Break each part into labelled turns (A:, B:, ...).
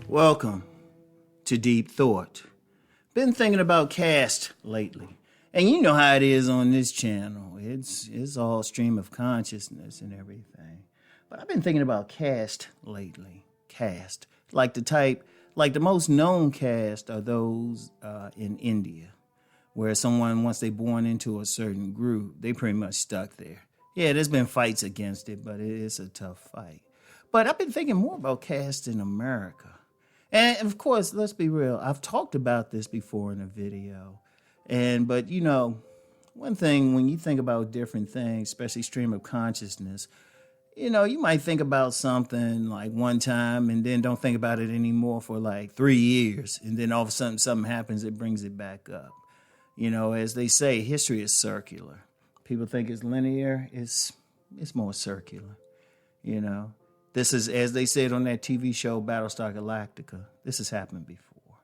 A: Welcome to Deep Thought. Been thinking about Caste lately. And you know how it is on this channel. It's all stream of consciousness and everything. But I've been thinking about caste lately. Caste. Like the most known caste are those in India, where someone, once they're born into a certain group, they pretty much stuck there. Yeah, there's been fights against it, but it's a tough fight. But I've been thinking more about caste in America. And of course, let's be real. I've talked about this before in a video. But you know, one thing when you think about different things, especially stream of consciousness, you know, you might think about something like one time and then don't think about it anymore for like 3 years. And then all of a sudden something happens, it brings it back up. You know, as they say, history is circular. People think it's linear. It's more circular, you know. This is, as they said on that TV show, Battlestar Galactica, this has happened before.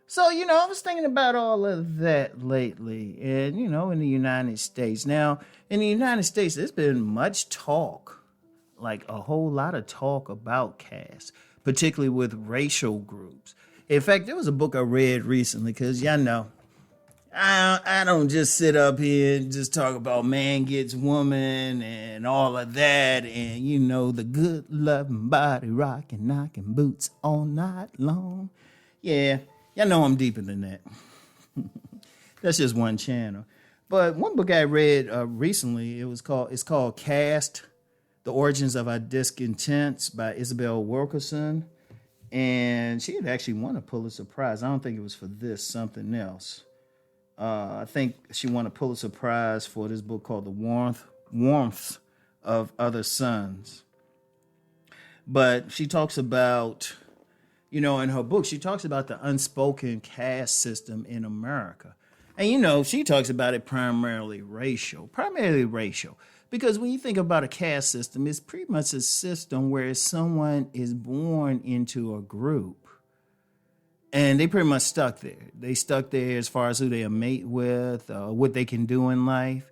A: So, you know, I was thinking about all of that lately. And, you know, in the United States. Now, in the United States, there's been much talk, like a whole lot of talk about caste, particularly with racial groups. In fact, there was a book I read recently, because y'all know, I don't just sit up here and just talk about man gets woman and all of that and, you know, the good loving body rocking, knocking boots all night long. Yeah, y'all know I'm deeper than that. That's just one channel. But one book I read recently, it's called Caste, The Origins of Our Discontents by Isabel Wilkerson. And she had actually won a Pulitzer Prize. I don't think it was for this, something else. I think she won a Pulitzer Prize for this book called The Warmth of Other Suns. But she talks about, you know, in her book, she talks about the unspoken caste system in America. And, you know, she talks about it primarily racial. Because when you think about a caste system, it's pretty much a system where someone is born into a group. And they pretty much stuck there. They stuck there as far as who they mate with, what they can do in life.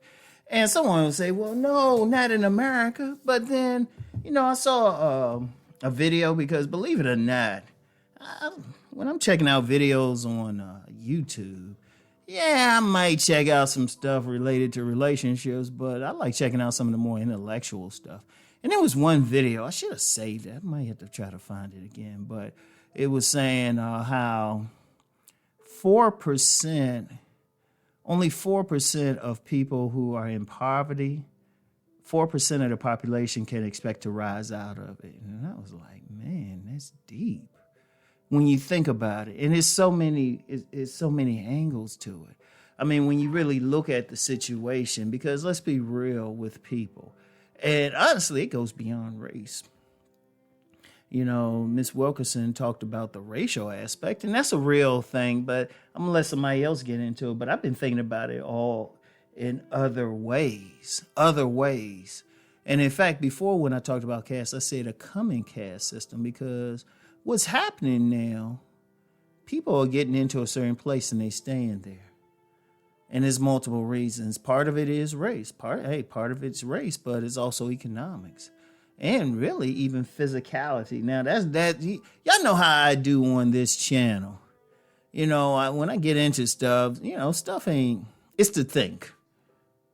A: And someone will say, well, no, not in America. But then, you know, I saw a video because, believe it or not, when I'm checking out videos on YouTube, yeah, I might check out some stuff related to relationships, but I like checking out some of the more intellectual stuff. And there was one video, I should have saved it. I might have to try to find it again, but it was saying how 4%, only 4% of people who are in poverty, 4% of the population can expect to rise out of it. And I was like, man, that's deep when you think about it. And it's so many angles to it. I mean, when you really look at the situation, because let's be real with people. And honestly, it goes beyond race. You know, Miss Wilkerson talked about the racial aspect, and that's a real thing, but I'm going to let somebody else get into it. But I've been thinking about it all in other ways. And in fact, before when I talked about caste, I said a coming caste system, because what's happening now, people are getting into a certain place and they staying there. And there's multiple reasons. Part of it is race. Part of it's race, but it's also economics. And really, even physicality. Now, y'all know how I do on this channel. You know, when I get into stuff, you know, it's to think.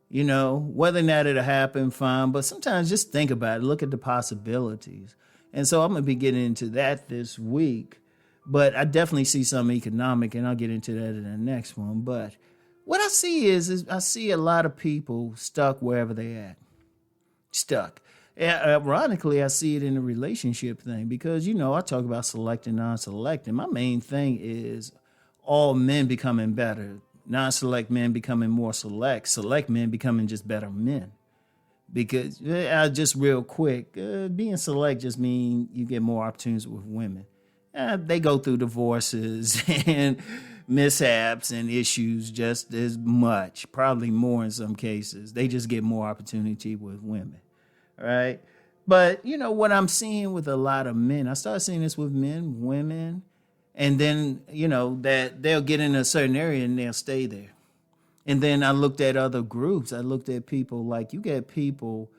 A: You know, whether or not it'll happen, fine. But sometimes just think about it. Look at the possibilities. And so I'm going to be getting into that this week. But I definitely see some economic, and I'll get into that in the next one. But what I see is I see a lot of people stuck wherever they're at. Stuck. Ironically, I see it in the relationship thing because, you know, I talk about select and non-select. And my main thing is all men becoming better. Non-select men becoming more select. Select men becoming just better men. Because, just real quick, being select just means you get more opportunities with women. They go through divorces and mishaps and issues just as much, probably more in some cases. They just get more opportunity with women. Right. But, you know, what I'm seeing with a lot of men, I started seeing this with men, women, and then, you know, that they'll get in a certain area and they'll stay there. And then I looked at other groups. I looked at people like you get people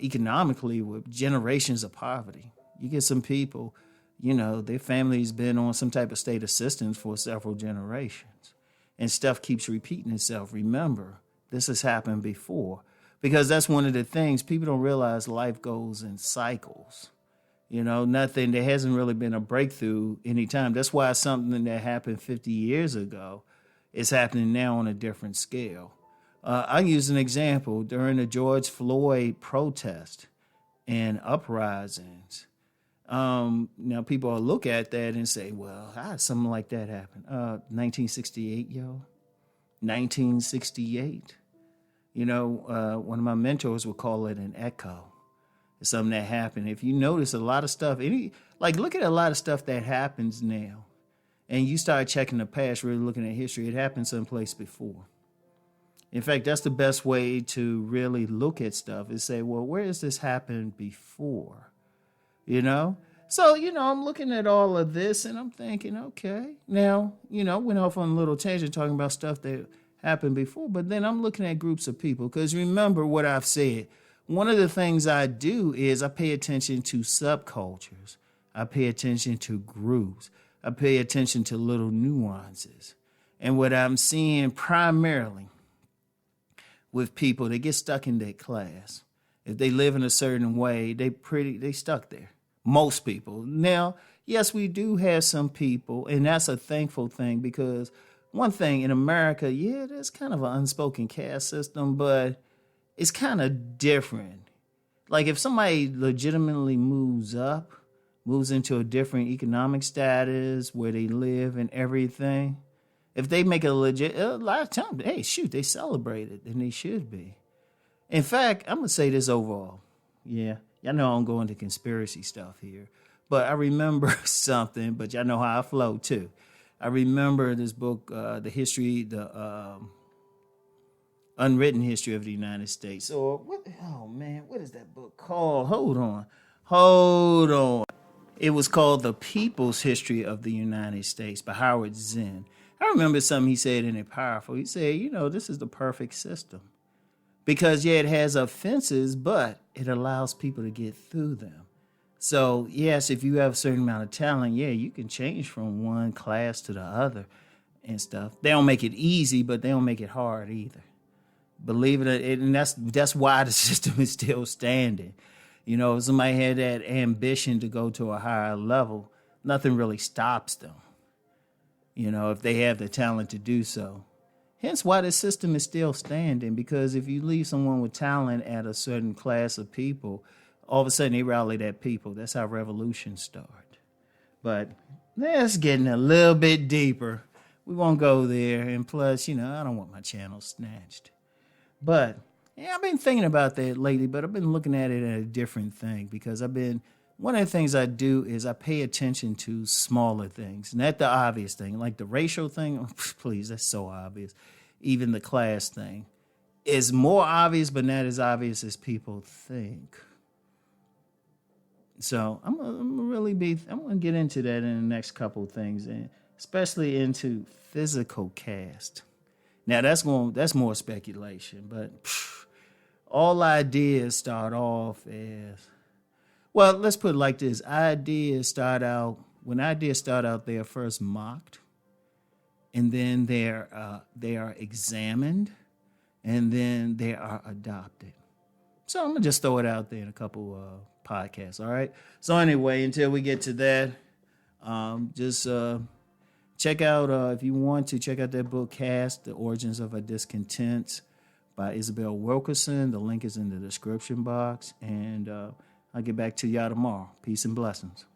A: economically with generations of poverty. You get some people, their family's been on some type of state assistance for several generations. And stuff keeps repeating itself. Remember, this has happened before. Because that's one of the things people don't realize, life goes in cycles. There hasn't really been a breakthrough anytime. That's why something that happened 50 years ago is happening now on a different scale. I'll use an example. During the George Floyd protest and uprisings, now people will look at that and say, well, how did something like that happen? 1968, 1968. One of my mentors would call it an echo. It's something that happened. If you notice a lot of stuff, look at a lot of stuff that happens now, and you start checking the past, really looking at history, it happened someplace before. In fact, that's the best way to really look at stuff is say, well, where has this happened before? So, I'm looking at all of this and I'm thinking, okay, now, went off on a little tangent talking about stuff that happened before, but then I'm looking at groups of people because remember what I've said. One of the things I do is I pay attention to subcultures. I pay attention to groups. I pay attention to little nuances. And what I'm seeing primarily with people, they get stuck in their class. If they live in a certain way, they stuck there. Most people. Now, yes, we do have some people, and that's a thankful thing because one thing in America, there's kind of an unspoken caste system, but it's kind of different. Like if somebody legitimately moves into a different economic status where they live and everything, if they make a lot of times, hey, shoot, they celebrate it, and they should be. In fact, I'm going to say this overall. Yeah, y'all know I'm going to conspiracy stuff here, but I remember something, but y'all know how I flow too. I remember this book, the Unwritten History of the United States. Or what is that book called? Hold on. It was called The People's History of the United States by Howard Zinn. I remember something he said in it powerful. He said, this is the perfect system. Because, it has offenses, but it allows people to get through them. So, yes, if you have a certain amount of talent, you can change from one class to the other and stuff. They don't make it easy, but they don't make it hard either. Believe it, and that's why the system is still standing. If somebody had that ambition to go to a higher level, nothing really stops them. If they have the talent to do so. Hence why the system is still standing, because if you leave someone with talent at a certain class of people, all of a sudden they rally that people. That's how revolutions start. But that's getting a little bit deeper. We won't go there. And plus, I don't want my channel snatched. But I've been thinking about that lately, but I've been looking at it at a different thing because one of the things I do is I pay attention to smaller things, not the obvious thing, like the racial thing. Oh, please, that's so obvious. Even the class thing is more obvious, but not as obvious as people think. So I'm gonna get into that in the next couple of things, and especially into physical caste. Now that's more speculation, but all ideas start off as, well, let's put it like this. When ideas start out, they are first mocked, and then they are examined, and then they are adopted. So I'm going to just throw it out there in a couple podcasts, all right? So anyway, until we get to that, just check out, if you want to, check out that book, Caste, The Origins of a Discontent by Isabel Wilkerson. The link is in the description box, and I'll get back to y'all tomorrow. Peace and blessings.